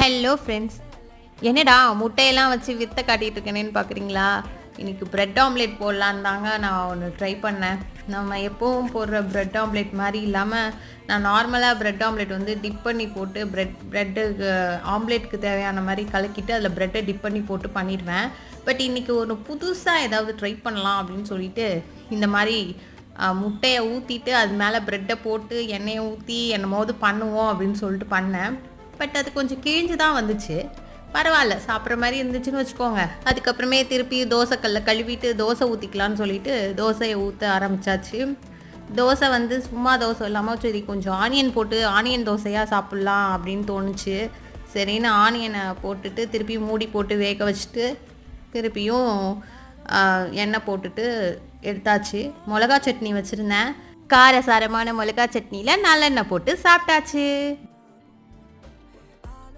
Hello friends, என்னடா முட்டையெல்லாம் வச்சு வித்தை காட்டிகிட்டு இருக்கேனேன்னு பார்க்குறீங்களா? இன்றைக்கி ப்ரெட் ஆம்லேட் போடலான்னு தாங்க நான் ஒன்று ட்ரை பண்ணேன். நம்ம எப்போவும் போடுற ப்ரெட் ஆம்லேட் மாதிரி இல்லாமல் நான் நார்மலாக ப்ரெட் ஆம்லேட் வந்து டிப் பண்ணி போட்டு ப்ரெட்டுக்கு ஆம்லேட்டுக்கு தேவையான மாதிரி கலக்கிட்டு அதில் ப்ரெட்டை டிப் பண்ணி போட்டு பண்ணிடுவேன். பட் இன்றைக்கி ஒன்று புதுசாக ஏதாவது ட்ரை பண்ணலாம் அப்படின்னு சொல்லிட்டு இந்த மாதிரி முட்டையை ஊற்றிட்டு அது மேலே ப்ரெட்டை போட்டு எண்ணெயை ஊற்றி என்னமோது பண்ணுவோம் அப்படின்னு சொல்லிட்டு பண்ணேன். பட் அது கொஞ்சம் கிழிஞ்சு தான் வந்துச்சு. பரவாயில்ல, சாப்பிட்ற மாதிரி இருந்துச்சுன்னு வச்சுக்கோங்க. அதுக்கப்புறமே திருப்பி தோசைக்கல்ல கழுவிட்டு தோசை ஊற்றிக்கலான்னு சொல்லிட்டு தோசையை ஊற்ற ஆரம்பித்தாச்சு. தோசை வந்து சும்மா தோசை இல்லாமல் சரி கொஞ்சம் ஆனியன் போட்டு ஆனியன் தோசையாக சாப்பிட்லாம் அப்படின்னு தோணுச்சு. சரின்னு ஆனியனை போட்டுட்டு திருப்பி மூடி போட்டு வேக வச்சுட்டு திருப்பியும் எண்ணெய் போட்டுட்டு எடுத்தாச்சு. மிளகா சட்னி வச்சுருந்தேன். காரசாரமான மிளகா சட்னியில் நல்லெண்ணெய் போட்டு சாப்பிட்டாச்சு.